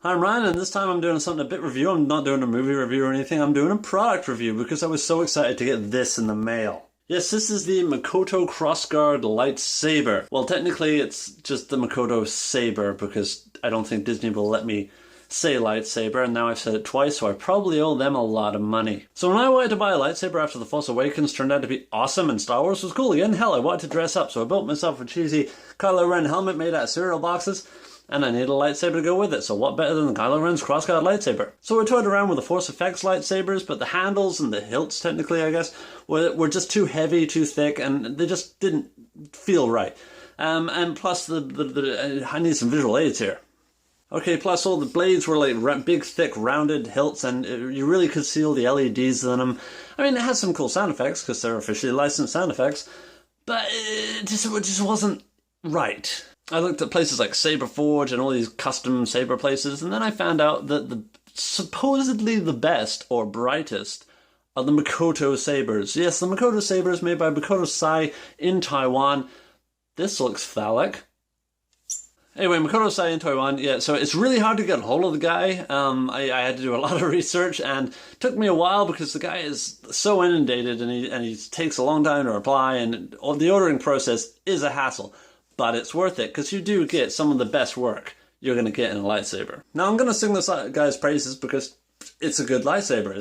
I'm Ryan, and this time I'm doing something a bit review. I'm not doing a movie review or anything, I'm doing a product review because I was so excited to get this in the mail. Yes, this is the Makoto Crossguard lightsaber. Well, technically it's just the Makoto saber because I don't think Disney will let me say lightsaber, and now I've said it twice, so I probably owe them a lot of money. So when I wanted to buy a lightsaber after The Force Awakens turned out to be awesome and Star Wars was cool again, hell, I wanted to dress up, so I built myself a cheesy Kylo Ren helmet made out of cereal boxes, and I needed a lightsaber to go with it, so what better than Kylo Ren's Crossguard lightsaber? So I toyed around with the Force Effects lightsabers, but the handles and the hilts, technically, I guess, were just too heavy, too thick, and they just didn't feel right. And plus, I need some visual aids here. Okay, plus all the blades were like big, thick, rounded hilts, and you really could see all the LEDs in them. I mean, it has some cool sound effects, because they're officially licensed sound effects, but it just wasn't right. I looked at places like Saber Forge and all these custom saber places, and then I found out that supposedly the best, or brightest, are the Makoto sabers. Yes, the Makoto sabers made by Makoto Tsai in Taiwan. This looks phallic. Anyway, Makoto Tsai in Taiwan, yeah, so it's really hard to get a hold of the guy. I had to do a lot of research, and it took me a while because the guy is so inundated, and he takes a long time to reply, and the ordering process is a hassle. But it's worth it, because you do get some of the best work you're going to get in a lightsaber. Now, I'm going to sing this guy's praises because it's a good lightsaber,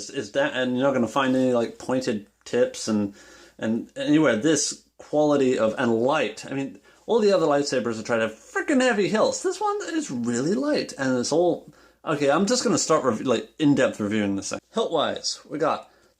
and you're not going to find any like pointed tips and anywhere this quality of and light. I mean, all the other lightsabers are trying to have freaking heavy hilts. This one is really light, and it's all... Okay, I'm just going to start in-depth reviewing this thing. Hilt-wise,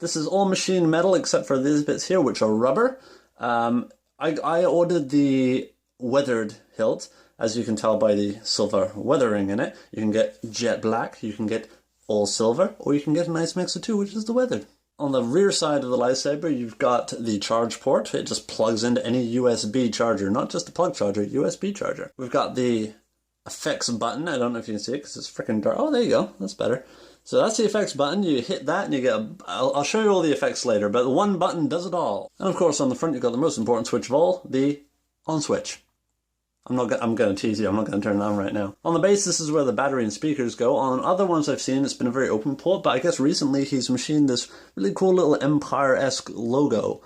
this is all machined metal except for these bits here, which are rubber. I ordered the weathered hilt, as you can tell by the silver weathering in it. You can get jet black, you can get all silver, or you can get a nice mix of two, which is the weathered. On the rear side of the lightsaber, you've got the charge port. It just plugs into any USB charger, not just a plug charger, USB charger. We've got the effects button. I don't know if you can see it because it's freaking dark. Oh, there you go. That's better. So that's the effects button. You hit that and you get I'll show you all the effects later, but the one button does it all. And of course, on the front, you've got the most important switch of all, the on switch. I'm going to tease you, I'm not going to turn it on right now. On the base, this is where the battery and speakers go. On other ones I've seen, it's been a very open port, but I guess recently he's machined this really cool little Empire-esque logo,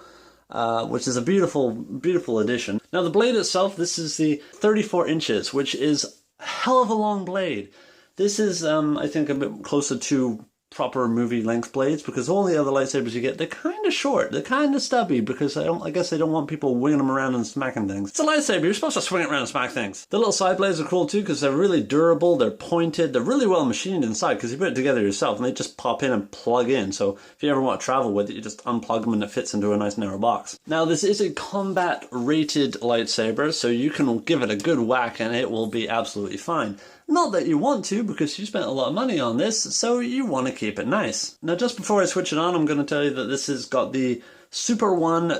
which is a beautiful, beautiful addition. Now the blade itself, this is the 34 inches, which is a hell of a long blade. This is, I think, a bit closer to proper movie length blades, because all the other lightsabers you get, they're kind of short, they're kind of stubby, because I guess they don't want people winging them around and smacking things. It's a lightsaber, you're supposed to swing it around and smack things. The little side blades are cool too, because they're really durable, they're pointed, they're really well machined inside, because you put it together yourself and they just pop in and plug in, so if you ever want to travel with it, you just unplug them and it fits into a nice narrow box. Now this is a combat rated lightsaber, so you can give it a good whack and it will be absolutely fine. Not that you want to, because you spent a lot of money on this, so you want to keep it nice. Now just before I switch it on, I'm going to tell you that this has got the Super One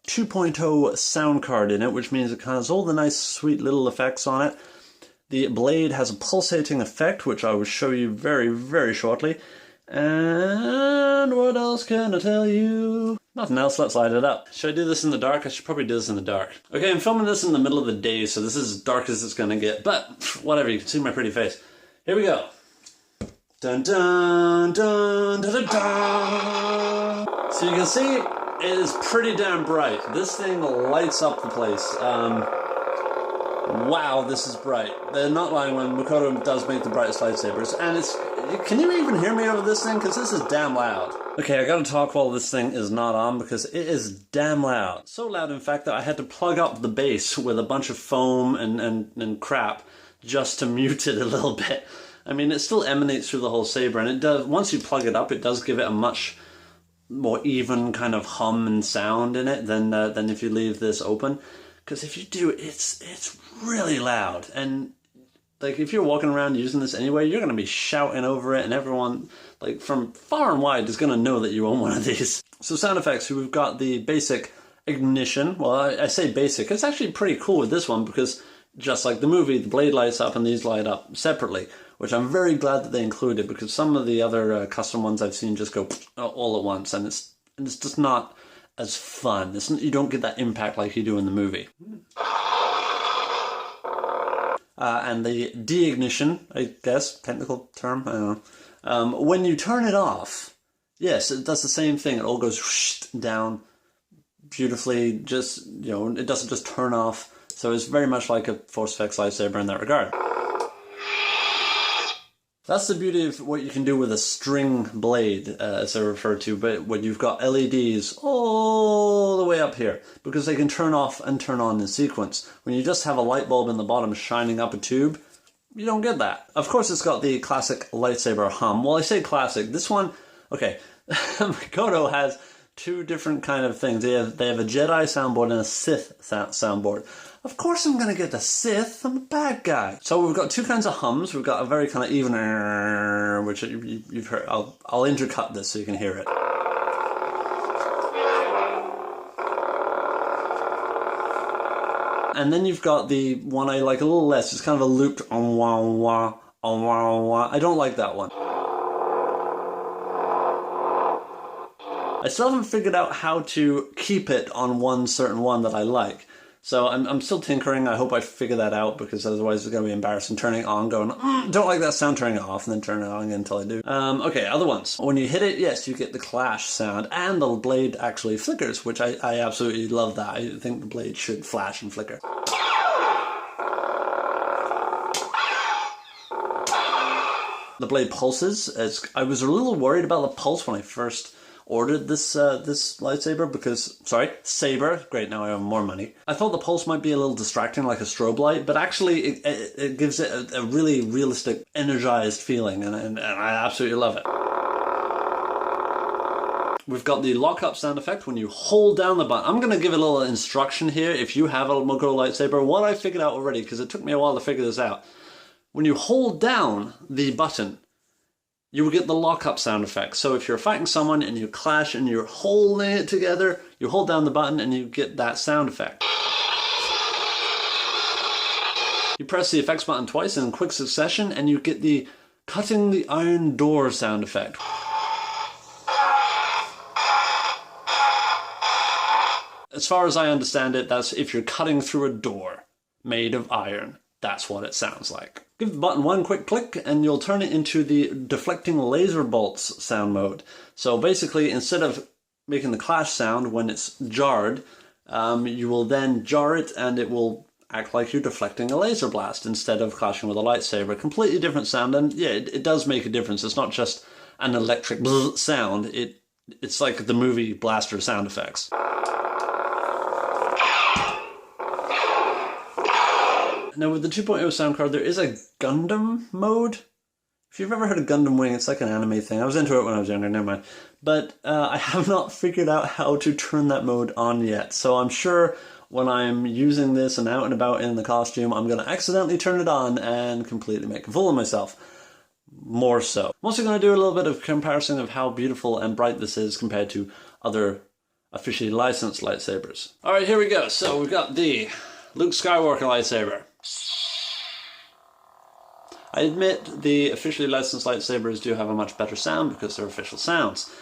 2.0 sound card in it, which means it has all the nice sweet little effects on it. The blade has a pulsating effect, which I will show you very, very shortly. And what else can I tell you? Nothing else, let's light it up. Should I do this in the dark? I should probably do this in the dark. Okay, I'm filming this in the middle of the day, so this is as dark as it's gonna get, but whatever, you can see my pretty face. Here we go. Dun dun dun dun dun dun. So you can see, it is pretty damn bright. This thing lights up the place. Wow, this is bright. They're not lying when Makoto does make the brightest lightsabers, and it's... Can you even hear me over this thing? Because this is damn loud. Okay, I gotta talk while this thing is not on, because it is damn loud. So loud, in fact, that I had to plug up the bass with a bunch of foam and crap just to mute it a little bit. I mean, it still emanates through the whole saber, and it does, once you plug it up, it does give it a much more even kind of hum and sound in it than if you leave this open. Because if you do, it's really loud, and like if you're walking around using this anyway, you're going to be shouting over it, and everyone like from far and wide is going to know that you own one of these. So sound effects, we've got the basic ignition. Well, I say basic, it's actually pretty cool with this one, because just like the movie, the blade lights up and these light up separately, which I'm very glad that they included, because some of the other custom ones I've seen just go all at once, and it's just not as fun. You don't get that impact like you do in the movie. and the de-ignition, I guess, technical term, I don't know. When you turn it off, yes, it does the same thing. It all goes whoosh down beautifully, just, you know, it doesn't just turn off. So it's very much like a Force FX lightsaber in that regard. That's the beauty of what you can do with a string blade, as I refer to, but when you've got LEDs all the way up here, because they can turn off and turn on in sequence. When you just have a light bulb in the bottom shining up a tube, you don't get that. Of course, it's got the classic lightsaber hum. Well, I say classic. This one, okay, Makoto has two different kind of things. They have a Jedi soundboard and a Sith soundboard. Of course I'm going to get the Sith, I'm a bad guy. So we've got two kinds of hums. We've got a very kind of even, which you've heard. I'll intercut this so you can hear it. And then you've got the one I like a little less. It's kind of a looped wah wah wah wah. I don't like that one. I still haven't figured out how to keep it on one certain one that I like. So I'm still tinkering. I hope I figure that out, because otherwise it's going to be embarrassing turning it on, going, don't like that sound, turning it off, and then turning it on again until I do. Okay, other ones. When you hit it, yes, you get the clash sound, and the blade actually flickers, which I absolutely love that. I think the blade should flash and flicker. The blade pulses. I was a little worried about the pulse when I first ordered this lightsaber, because, sorry, saber, great, now I have more money. I thought the pulse might be a little distracting, like a strobe light, but actually it gives it a really realistic, energized feeling, and I absolutely love it. We've got the lock-up sound effect when you hold down the button. I'm going to give a little instruction here if you have a Makoto lightsaber. What I figured out already, because it took me a while to figure this out. When you hold down the button, you will get the lock-up sound effect. So if you're fighting someone and you clash and you're holding it together, you hold down the button and you get that sound effect. You press the effects button twice in quick succession and you get the cutting the iron door sound effect. As far as I understand it, that's if you're cutting through a door made of iron. That's what it sounds like. Give the button one quick click and you'll turn it into the deflecting laser bolts sound mode. So basically, instead of making the clash sound when it's jarred, you will then jar it and it will act like you're deflecting a laser blast instead of clashing with a lightsaber. Completely different sound, and yeah, it does make a difference. It's not just an electric sound. It's like the movie blaster sound effects. Now with the 2.0 sound card, there is a Gundam mode. If you've ever heard of Gundam Wing, it's like an anime thing. I was into it when I was younger, never mind. But I have not figured out how to turn that mode on yet. So I'm sure when I'm using this and out and about in the costume, I'm going to accidentally turn it on and completely make a fool of myself. More so. I'm also going to do a little bit of comparison of how beautiful and bright this is compared to other officially licensed lightsabers. Alright, here we go. So we've got the Luke Skywalker lightsaber. I admit the officially licensed lightsabers do have a much better sound because they're official sounds.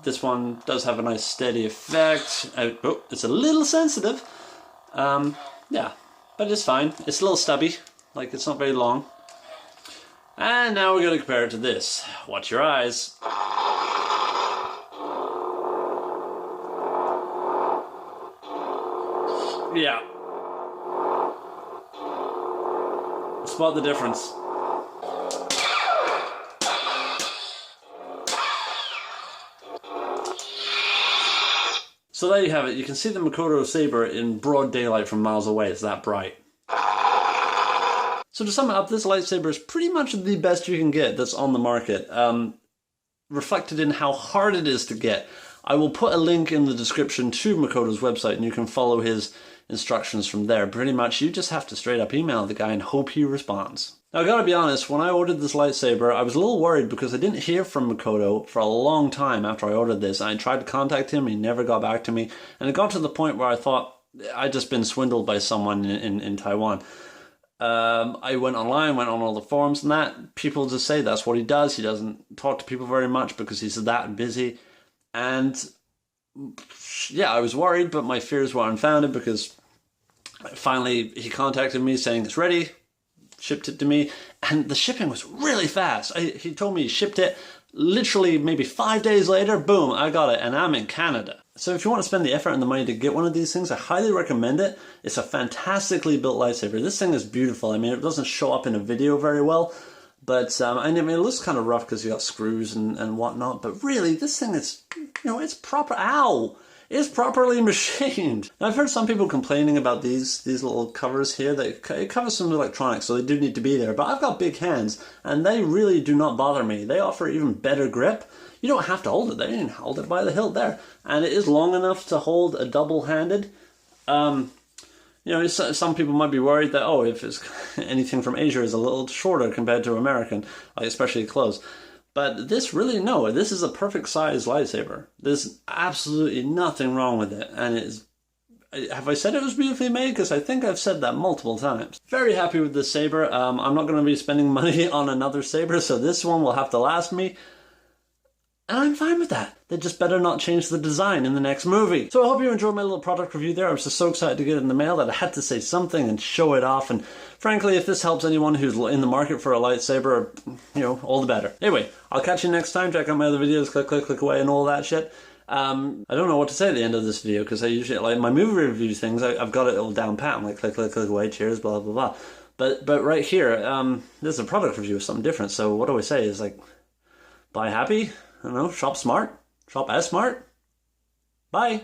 This one does have a nice steady effect. It's a little sensitive. Yeah, but it's fine. It's a little stubby, like it's not very long. And now we're going to compare it to this. Watch your eyes. Yeah. Spot the difference. So there you have it. You can see the Makoto saber in broad daylight from miles away. It's that bright. So to sum it up, this lightsaber is pretty much the best you can get that's on the market. Reflected in how hard it is to get. I will put a link in the description to Makoto's website and you can follow his instructions from there. Pretty much you just have to straight up email the guy and hope he responds. Now I gotta be honest, when I ordered this lightsaber I was a little worried because I didn't hear from Makoto for a long time after I ordered this. I tried to contact him, he never got back to me, and it got to the point where I thought I'd just been swindled by someone in Taiwan. I went online, went on all the forums and that. People just say that's what he does. He doesn't talk to people very much because he's that busy. And yeah, I was worried, but my fears were unfounded because finally he contacted me saying it's ready. shipped it to me, and the shipping was really fast. He told me he shipped it literally maybe 5 days later, boom, I got it, and I'm in Canada. So if you want to spend the effort and the money to get one of these things, I highly recommend it. It's a fantastically built lightsaber. This thing is beautiful. I mean, it doesn't show up in a video very well, but I mean, it looks kind of rough because you got screws and whatnot, but really, this thing is, you know, it's proper, ow! It's properly machined. Now, I've heard some people complaining about these little covers here, that it covers some electronics, so they do need to be there, but I've got big hands, and they really do not bother me. They offer even better grip. You don't have to hold it there, you can hold it by the hilt there, and it is long enough to hold a double-handed. You know, some people might be worried that, oh, if it's anything from Asia is a little shorter compared to American, like especially clothes. But this really, no, this is a perfect size lightsaber. There's absolutely nothing wrong with it. And it is, have I said it was beautifully made? Because I think I've said that multiple times. Very happy with this saber. I'm not going to be spending money on another saber, so this one will have to last me. And I'm fine with that. They just better not change the design in the next movie. So I hope you enjoyed my little product review there. I was just so excited to get it in the mail that I had to say something and show it off. And frankly, if this helps anyone who's in the market for a lightsaber, you know, all the better. Anyway, I'll catch you next time. Check out my other videos, click away and all that shit. I don't know what to say at the end of this video because I usually, like my movie review things, I've got it all down pat. I'm like click away, cheers, blah, blah, blah. But right here, this is a product review of something different. So what do I say is like, buy happy. I don't know, shop smart, shop as smart. Bye.